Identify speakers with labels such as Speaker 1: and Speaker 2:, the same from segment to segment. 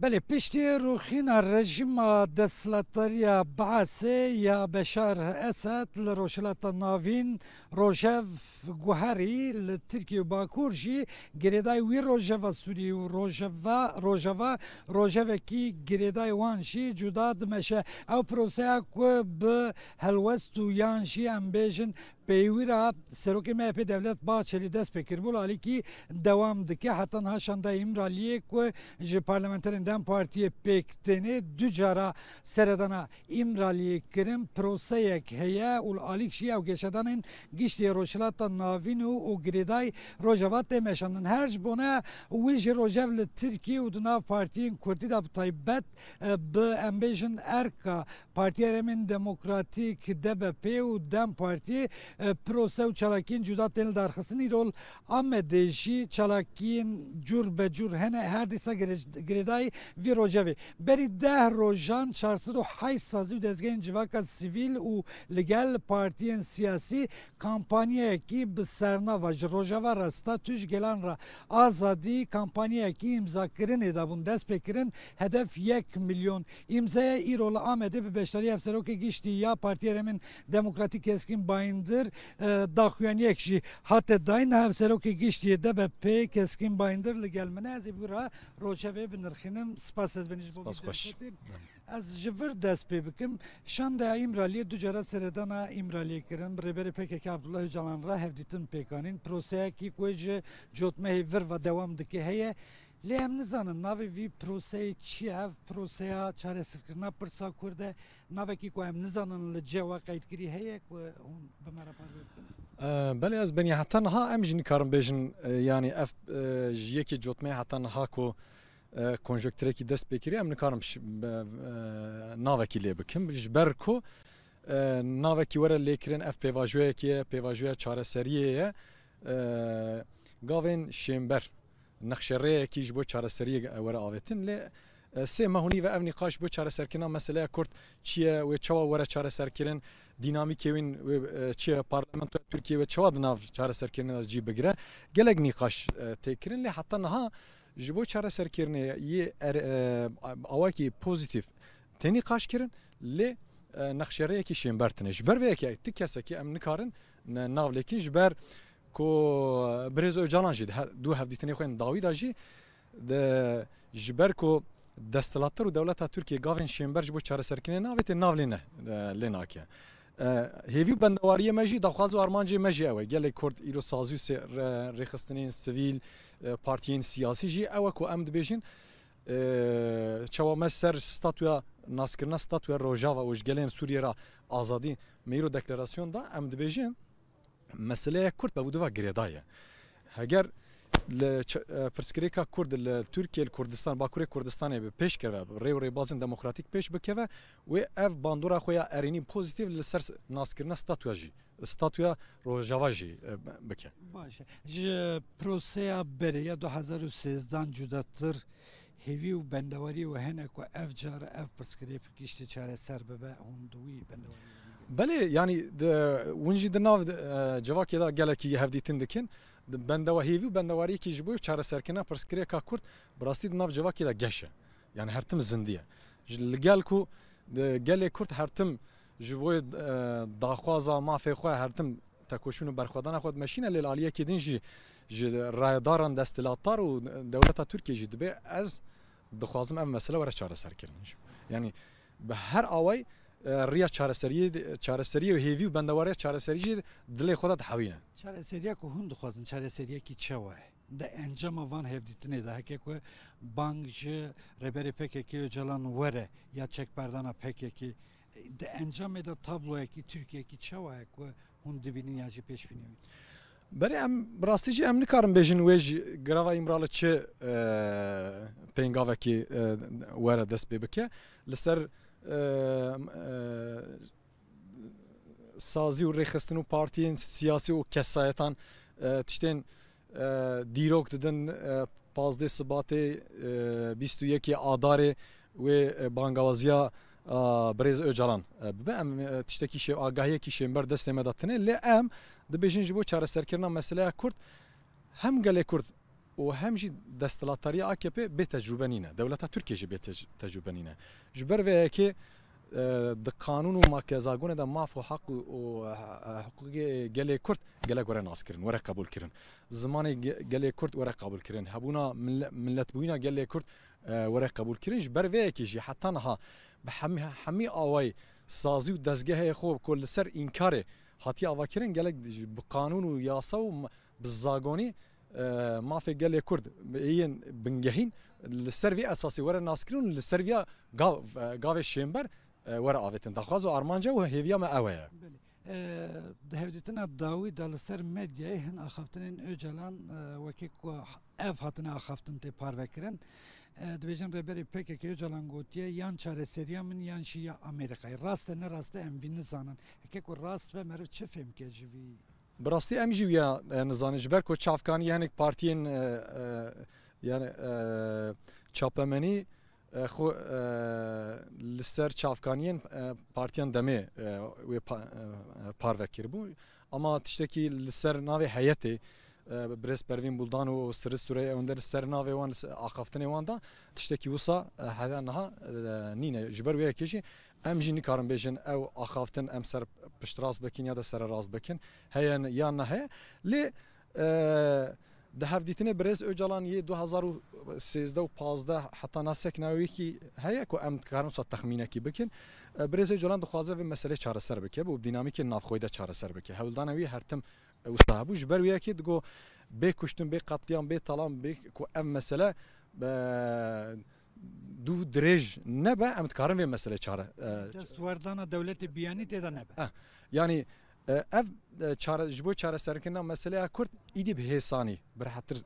Speaker 1: بله پشتی روخینا رژیم دستلاتریا بعثه یا بشار اسد لروشلات ناوین روژف گوهری لترکیه و باکور جی گریدای وی روژوا سوری و روژوا کی گریدای وان جی جدا دمشه او پروسه که به هلوست و یان جی ام بیجن پیویرا سروک MHP devlet Bahçeli dest pekir ali ki devam dike hatta haşanda imraliye ku ji parlamenterinden partiye pekteni dücara seredana imraliye kirim proseyek heye ul alik şiya u geçedanın giştiye roşlata navinu u griday rojavat demeşanın her buna uji rojevle Türkiye u duna partiyin kurdi da taybet be embejin erka partiyeremin demokratik DBP u dem parti پروسه و چالاکین جدا تل درخستنی رول آمدهشی چالاکین جور به جور هنه هر دیسا گریدای وی روژوی بری 10 روژان 408 سازی و دزگین جواکا سیویل و لگل پارتین سیاسی kampanya ki bi serna ve rojava rasta tüj gelen ra azadi kampanya ki imza kirin edabun dest pekirin hedef 1 milyon imzaya irol amede bi beşleri efseroke gişti ya partiyeremin demokratik keskin bayındır daxuyaniyek jî hate dayin hevseroke giştiye de be pe keskin bayındır li gelmene ez bura rojave binirxinim spas ez beniş bu از جور دست پی بکم شان ده ایمرالی دو جرا سردانا ایمرالی کردن برای PKK عبدالله Öcalan را هفدیتن پیکانین پروسه کی کوچ جوتمه ور و دوام دکی هیه لیم نزانن ناوی وی پروسه چیه پروسه چاره سرکرنا پرسا کرده ناوی کی کوام نزانن لجوا قید کری هیه کو اون بمرا پار بکن
Speaker 2: بله از بنی حتی نها امجنی کارم بیشن یعنی اف یکی جوتمه حتی نها کو konjöktüreki dest bekiri em nikarim navekî lê bikim ji ber ku navekî were lêkirin ev pêvajoya çareseriyê ye gavên şêmber nexşereyekî ji bo çareseriyê were avêtin lê sê mehûnî ve ev nîqaş bo çareserkirina meselaya Kurd çi ye wê çawa were çareserkirin dinamîkê wîn çi ye parlamentoya Tirkiye ve çawa di nav çareserkirinê cî bigire gelek nîqaş têkirin lê heta niha ji bo çareserkirinê yê awakî pozitif tenî qaş kirin lê nexşereyekî şêmber tune ji ber vê yekê ti kesekî em nikarin navlêkin ji ber ku Birêz Öcalan jî du hevdîtinê xwe dawî da jî ji ber ku desthilatlar û dewleta Tirkiye gavên şêmber ji bo çareserkirinê navêtê nav lê nake hêvî bendewariyê me jî daxwaz û armancê me jî ew e gelek Kurd îro sazî û rêxistinên sivîl partiyên siyasî jî ew e ku em dibêjin çawa me ser statuya naskirina statuya Rojava û ji gelên Sûriye ra azadî me îro deklarasyon da em dibêjin meseleya Kurd bi diva girêda ye heger pirsgirêka Kurd li Tirkiye Kurdistan Bakurê Kurdistanê bi pêş keve rê û rêbazên demokratîk pêş bikeve wê ev bandora xwe ya erînî pozitif li ser naskirina statuya jî statuya Rojava jî bike.
Speaker 1: Baş. Ji proseya berê 2013 cudatir hêvî û bendewarî û hene ku ev cara ev pirsgirê giştî çareser bibe hûn di wî bendewarî
Speaker 2: Belê yanî hûn jî di nav cevakê da gelekî hevdîtin dikin bendewa hêvî û bendewariyekî ji bo çareserkirina pirsgirêka Kurd bi rastî di nav cevakê da geş e yani her tim zindî ye li gel ku gelê Kurd her tim ji bo daxwaza mafê xwe her tim tekoşûn û berxwedana xwe dimeşîne lê aliyekê din jî ji rayedaran desthilatdar û dewleta Tirkiye jî dibe ez dixwazim ev mesele were çareserkirin yani bi her away riya çareseriyê û hêvî û bendewariya çareserî jî dilê xwe da dihewîne
Speaker 1: çareseriya ku hûn dixwazin çareseriyekî çawa ye de encama van hevdîtinê de heke ku bang ji rêberê PKK Öcalan were ya çekberdana PKK de encamê de tabloyekî Tirkiyekî çawa ye ku hûn dibînin ya jî pêşbînî
Speaker 2: berê em bi rastî jî em nikarin bêjin wê ji girava îmralı çi pêngavekî were dest pê bike li ser sazî û rêxistin û partiyên siyasî û kesayetan tiştên dîrok didin pazdê Sibatê 21 Adarê wê bangawaziya Birêz Öcalan bibe em tiştekî agahiyekî şêmber destê me da tune lê em dibêjin ji bo çareserkirina meseleya Kurd hem gelê Kurd و هم جی دستلاتاری AKP به تجربه نینه دولت ترکیه جی به تجربه نینه جبر و که د قانون و ماکزاگون د معف و حق و حقوق گله کرد گله گره ناس کردن وره قبول کردن زمان گله کرد وره قبول کردن هبونا ملت بوینا گله کرد وره قبول کردن جبر و که جی حتی نها به همی آوای سازی و دزگه خوب کل سر انکار حتی آوا کردن گله قانون و یاسا و بالزاگونی مافی گله کرد این بنگهین لسروی اساسی وره ناس کردن لسروی گاو شنبر وره آویتن دخواز و آرمانجا و هیویا ما اوه
Speaker 1: دهودتنا داوی دال سر مدیا هن اخافتن اوجلان وکی کو اف هاتن اخافتن ته پاروکرن دبیجن ربری پک کی اوجلان گوتیه یان چاره سریا من یان شیا امریکای راست نه راست ام بین زانن کی کو راست و مرو چه فهم کی جوی
Speaker 2: براستی ام جویا نزانج بر کو چافکانی یعنی پارتین یعنی چاپمنی خو لسر چافکانیین پارتیان دمه و پاروکر بو اما تشتکی لسر ناوی حیاتی برس پروین بولدان و سر سوره اندر سر ناوی وان آخافتنی وان دا تشتکی وسا هذا نها نینه جبر ویا کیجی ام جینی کارم بیجن او آخافتن ام سر پشتراز بکن یا دا سر راز بکن هیا یا نه لی ده هفدیتنه برز اوجالان یه 2013 و 15 حتی ناسک ناوی کی هیا کو ام کارم سو تخمینه کی بکن برز اوجالان دخوازه و مسئله چاره سر بکه و دینامیک نافخویده چاره سر بکه هولدانوی هرتم وصاحبو جبر ویا کی دگو به کشتن به قتلیان به طالان به کو ام مسئله دو درج نبا ام کارم و مسئله چاره
Speaker 1: دست وردان دولت بیانی تدا نبا
Speaker 2: yani ev çare jibo çare serkinden mesela Kürt idi bir hesani bir hatır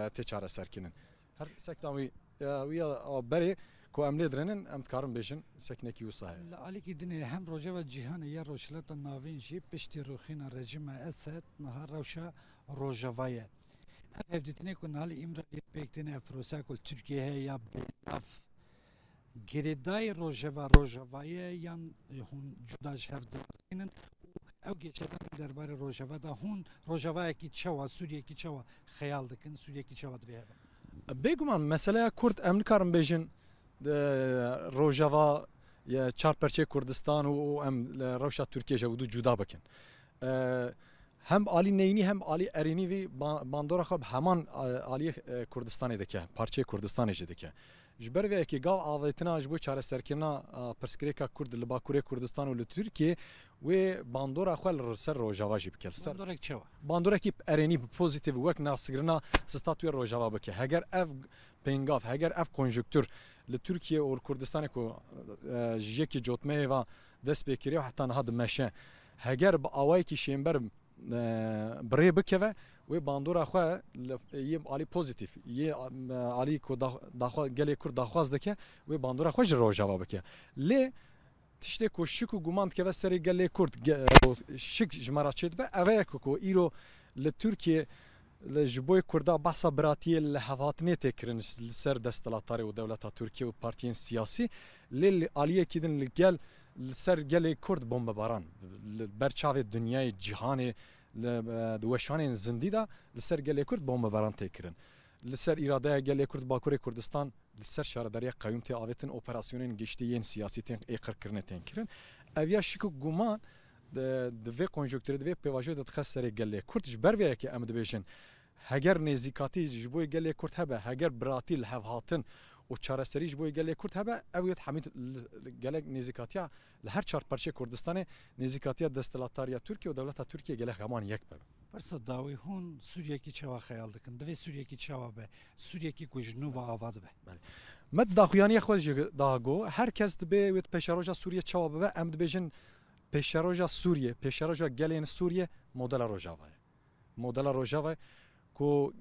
Speaker 2: te çare serkinin her sektavi ya beri ko emledrenin em karın beşin sekneki usahe
Speaker 1: Ali ki dine hem roja ve cihan ya roşlata navin jip pişti ruhina rejime esed nahar ravşa rojavaya evditine kun hali imra pektine frosakul Türkiye ya benaf geriday rojavaya yan hun judaş hevdinin او geçeden derbarı Rojava da hun Rojava ki çava Suriye ki çava hayal dikin Suriye ki çava diye.
Speaker 2: Beguman mesela Kürt emlikarım bejin Rojava ya çarperçe Kurdistan o em Ravşa Türkiye javudu cuda bakın. Hem Ali Neyni hem Ali Erini ve bandora xab heman Ali Kurdistan'daki parça Kurdistan'daki. Jber ve ki gav avetina jbo çare serkina perskreka Kurd li Bakure Kurdistan u li Türkiye ve bandora xal ser Rojava jib kelser.
Speaker 1: Bandora ki çava.
Speaker 2: Bandora ki Erini pozitif vek nasgrina statüe Rojava beke. Heger ev pengav heger ev konjüktür li Türkiye u Kurdistan ko jeki jotme ve dest bekiri hatta had meşe. Heger ba away ki şember برای بکه و باندورا خو یه عالی پوزیتیف یه عالی کو داخل گلی کرد داخواست دکه و باندورا خو رو جواب بکه لی تشته کو شکو گوماند که سری گلی کرد شک جمرات شد به اوه کو ایرو ل ترکیه لجبوی کردا بحثا براتی لحواتنی تکرن سر دستلاتاری و دولت ترکیه و پارتیین سیاسی لی عالیه کدن لگل سر گلی کرد بمب باران برچاو دنیای جهانی دوشان زندی دا سر گلی کرد بمب باران تکرن سر اراده گلی کرد باکور کردستان سر شارداری قیوم تی آویتن اپراسیونین گشتیین سیاسی تن اقرار کرنه تکرن اویا شکو گمان دوی کنجکتوری دوی پیواژه داد خسر گلی کرد جبر ویا که امد بیشن هگر نزیکاتی جبوی گلی کرد هبه هگر براتی لحواتن و چاره سریج بوی گله کرد هبه اویت حمید گله نزیکاتیا لهر چهار پرچه کردستان نزیکاتیا دستلاتاریا ترکیه و دولت ترکیه گله همان یک به
Speaker 1: برسا داوی هون سوریه کی چوا خیال دکن دوی سوریه کی چوا به سوریه کی کجنو و آواد به
Speaker 2: مد داخویانی خود داغو هر کس به ویت پشاروجا سوریه چوا به امد بجن پشاروجا سوریه پشاروجا گلین سوریه مدل روجاوه کو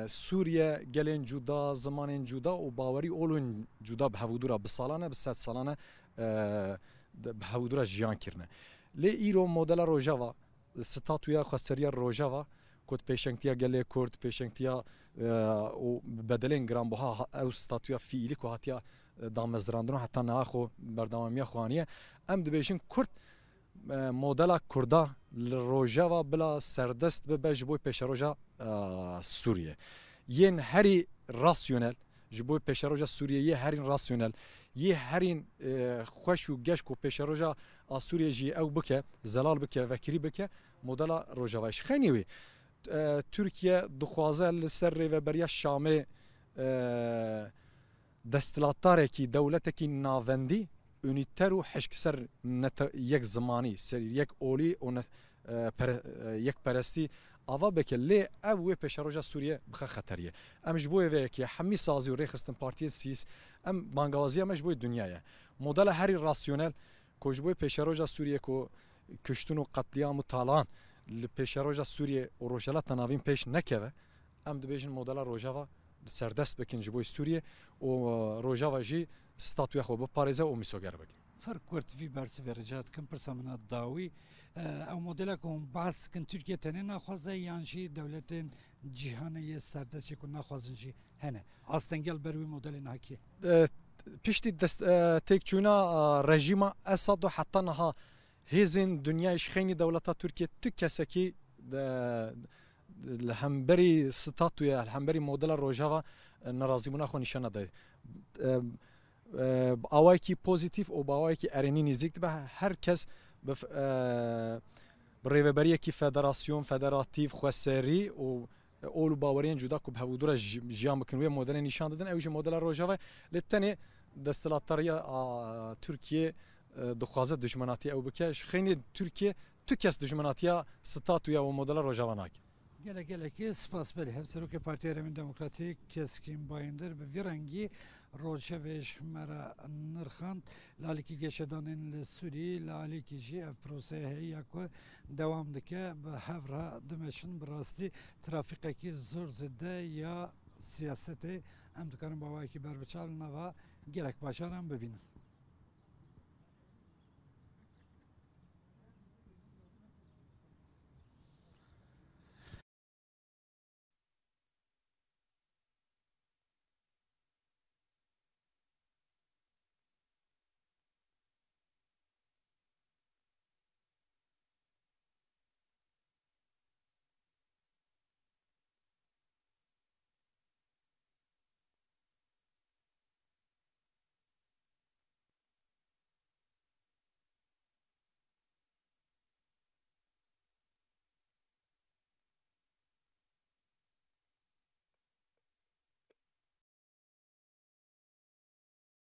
Speaker 2: سوریه گلین جدا زمانین جدا و باوری اولون جدا به هودورا به سالانه به 100 سالانه به هودورا جیان کرنه لی ایرو مدل روجاوا ستاتویا خسریا روجاوا کد پیشنگتیا گله کرد پیشنگتیا و بدلین گرام بها او ستاتویا فیلی کو هاتیا دامزراندن حتی نه خو بردامیا خوانیه ام دبیشن کرد مدل کردا روجاوا بلا سردست به بجبوی پیش روجا سوریه yên herî rasyonel ji bo pêşeroja Sûriyeyê herîn rasyonel yê herîn xweş û geş ku pêşeroja a Sûriye jî ew bike zelal bike vekirî bike modela Rojava ji xenî wê Türkiye dixwaze li ser rêveberiya Şamê desthilatdarekî dewletekî navendî ûnîter û hişkser yek zimanî yek olî û yekperestî ava bike lê ev wê pêşeroja Sûriye bixe xeteriye em ji bo vêyekî hemî sazî û rêxistin Partiyê Sîs em bangawaziya me ji bo dunyaya modela herî rasyonel ku ji bo pêşeroja Sûriye ku kuştin û qetliyam û talan li pêşeroja Sûriye û rojelata navîn pêş nekeve em dibêjin modela Rojava serdest bikin ji bo Sûriye û Rojava jî statuya xwe biparêze û mîsoger bikin.
Speaker 1: فرق کرد وی برس ورجات کم پرسامنا داوی او مدل کن بحث کن ترکیه تنه نخوازه یانشی دولتین جهانی سردستی کن نخوازنشی هنه آستنگل بروی مدل ناکی
Speaker 2: پشتی تکچونا رژیما اساد و حتی نها هزین دنیایش خیلی دولتا ترکیه تو کسکی الهمبری ستاتویا الهمبری مدل روجاوا نرازیمونا خو نشانه ده باوایکی پوزیتیف و باوایکی ارنی نزدیک به هر کس به ریوبریه کی فدراسیون فدراتیو خسری و اولو باورین جدا کو به حضور جیام بکنوی مدل نشان دادن اوج مدل روجاوا لتنی دستلاتریا ترکیه دخوازه دشمناتی او بکش خیلی ترکیه تو کس دشمناتیا ستاتویا و مدل روجاوا ناک
Speaker 1: گله کی سپاس بله هم سروک پارتی رمین دموکراتیک کسکین بایندر به ویرنگی روشوش مرا نرخاند لالیکی گشتانین لسوری لالیکی جی اف پروسه هیا کو دوام دکه به هفره دمشن براستی ترافیقی کی زور زده یا سیاسته هم دکارن باوایی کی بر بچال نوا گلک باشارم ببینن